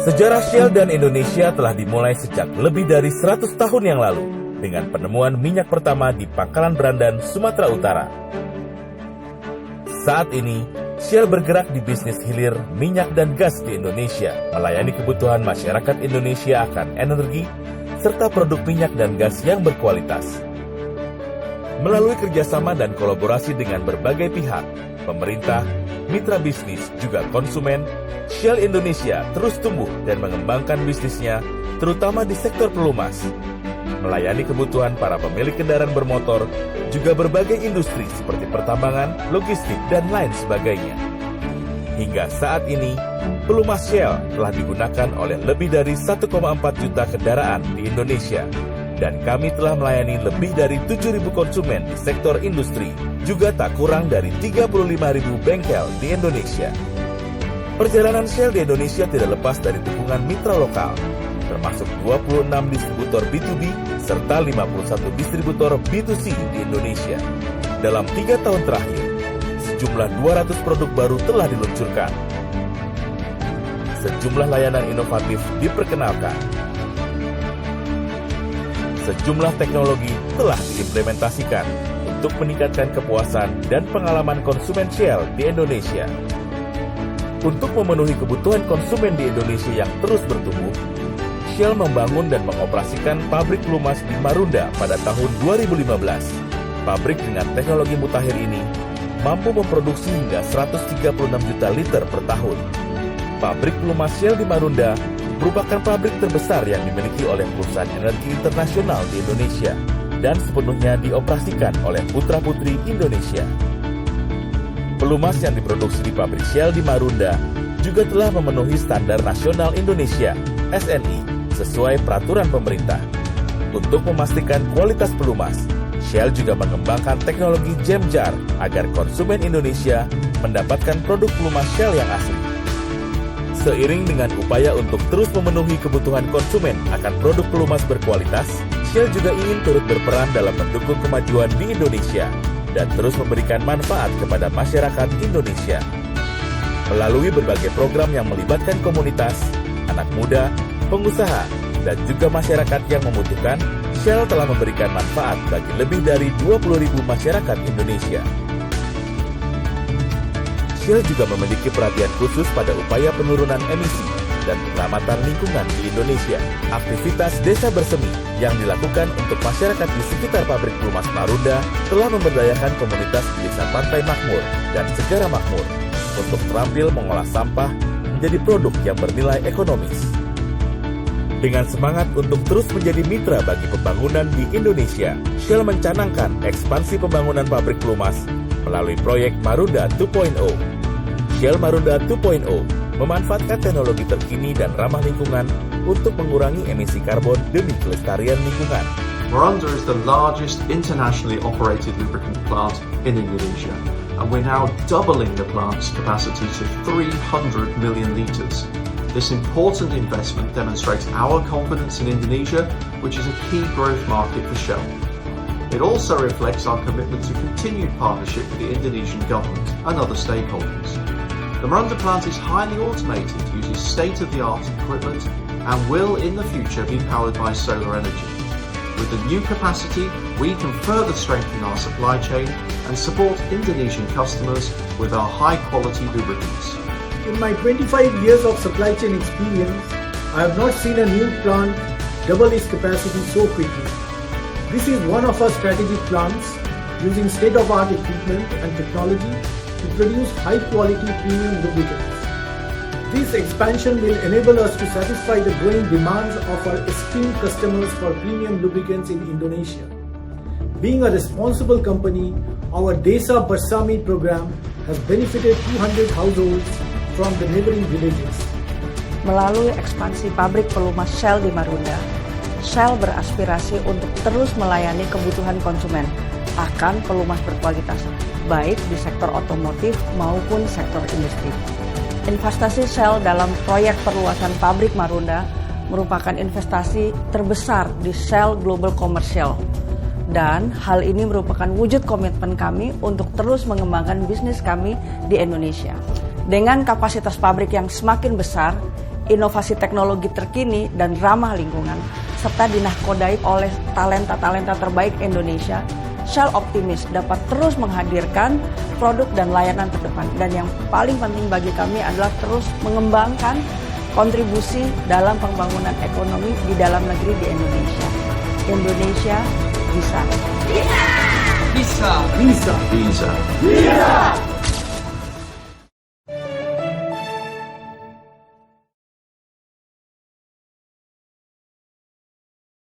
Sejarah Shell dan Indonesia telah dimulai sejak lebih dari 100 tahun yang lalu dengan penemuan minyak pertama di Pangkalan Brandan, Sumatera Utara. Saat ini, Shell bergerak di bisnis hilir minyak dan gas di Indonesia, melayani kebutuhan masyarakat Indonesia akan energi, serta produk minyak dan gas yang berkualitas. Melalui kerjasama dan kolaborasi dengan berbagai pihak, pemerintah, mitra bisnis, juga konsumen, Shell Indonesia terus tumbuh dan mengembangkan bisnisnya, terutama di sektor pelumas, melayani kebutuhan para pemilik kendaraan bermotor, juga berbagai industri seperti pertambangan, logistik, dan lain sebagainya. Hingga saat ini, pelumas Shell telah digunakan oleh lebih dari 1,4 juta kendaraan di Indonesia, dan kami telah melayani lebih dari 7.000 konsumen di sektor industri, juga tak kurang dari 35.000 bengkel di Indonesia. Perjalanan Shell di Indonesia tidak lepas dari dukungan mitra lokal, termasuk 26 distributor B2B serta 51 distributor B2C di Indonesia. Dalam 3 tahun terakhir, sejumlah 200 produk baru telah diluncurkan. Sejumlah layanan inovatif diperkenalkan. Sejumlah teknologi telah diimplementasikan untuk meningkatkan kepuasan dan pengalaman konsumen Shell di Indonesia. Untuk memenuhi kebutuhan konsumen di Indonesia yang terus bertumbuh, Shell membangun dan mengoperasikan pabrik pelumas di Marunda pada tahun 2015. Pabrik dengan teknologi mutakhir ini mampu memproduksi hingga 136 juta liter per tahun. Pabrik pelumas Shell di Marunda merupakan pabrik terbesar yang dimiliki oleh perusahaan energi internasional di Indonesia dan sepenuhnya dioperasikan oleh putra-putri Indonesia. Pelumas yang diproduksi di pabrik Shell di Marunda juga telah memenuhi standar nasional Indonesia (SNI) sesuai peraturan pemerintah. Untuk memastikan kualitas pelumas, Shell juga mengembangkan teknologi jam jar agar konsumen Indonesia mendapatkan produk pelumas Shell yang asli. Seiring dengan upaya untuk terus memenuhi kebutuhan konsumen akan produk pelumas berkualitas, Shell juga ingin turut berperan dalam mendukung kemajuan di Indonesia dan terus memberikan manfaat kepada masyarakat Indonesia. Melalui berbagai program yang melibatkan komunitas, anak muda, pengusaha, dan juga masyarakat yang membutuhkan, Shell telah memberikan manfaat bagi lebih dari 20.000 masyarakat Indonesia. Shell juga memiliki perhatian khusus pada upaya penurunan emisi dan penyelamatan lingkungan di Indonesia. Aktivitas Desa Bersemi yang dilakukan untuk masyarakat di sekitar pabrik pelumas Marunda telah memberdayakan komunitas di Desa Pantai Makmur dan Segara Makmur untuk terampil mengolah sampah menjadi produk yang bernilai ekonomis. Dengan semangat untuk terus menjadi mitra bagi pembangunan di Indonesia, Shell mencanangkan ekspansi pembangunan pabrik pelumas melalui proyek Marunda 2.0. Shell Marunda 2.0 memanfaatkan teknologi terkini dan ramah lingkungan untuk mengurangi emisi karbon demi kelestarian lingkungan. Marunda is the largest internationally operated lubricant plant in Indonesia, and we're now doubling the plant's capacity to 300 million litres. This important investment demonstrates our confidence in Indonesia, which is a key growth market for Shell. It also reflects our commitment to continued partnership with the Indonesian government and other stakeholders. The Marunda plant is highly automated, uses state-of-the-art equipment, and will in the future be powered by solar energy. With the new capacity, we can further strengthen our supply chain and support Indonesian customers with our high-quality lubricants. In my 25 years of supply chain experience, I have not seen a new plant double its capacity so quickly. This is one of our strategic plants using state-of-the-art equipment and technology to produce high-quality premium lubricants. This expansion will enable us to satisfy the growing demands of our esteemed customers for premium lubricants in Indonesia. Being a responsible company, our Desa Bersami program has benefited 200 households from the neighboring villages. Melalui ekspansi pabrik pelumas Shell di Marunda, Shell beraspirasi untuk terus melayani kebutuhan konsumen akan pelumas berkualitas, baik di sektor otomotif maupun sektor industri. Investasi Shell dalam proyek perluasan pabrik Marunda merupakan investasi terbesar di Shell Global Commercial. Dan hal ini merupakan wujud komitmen kami untuk terus mengembangkan bisnis kami di Indonesia. Dengan kapasitas pabrik yang semakin besar, inovasi teknologi terkini dan ramah lingkungan, serta dinahkodai oleh talenta-talenta terbaik Indonesia, Shell optimis dapat terus menghadirkan produk dan layanan terdepan. Dan yang paling penting bagi kami adalah terus mengembangkan kontribusi dalam pembangunan ekonomi di dalam negeri di Indonesia. Indonesia bisa. Bisa.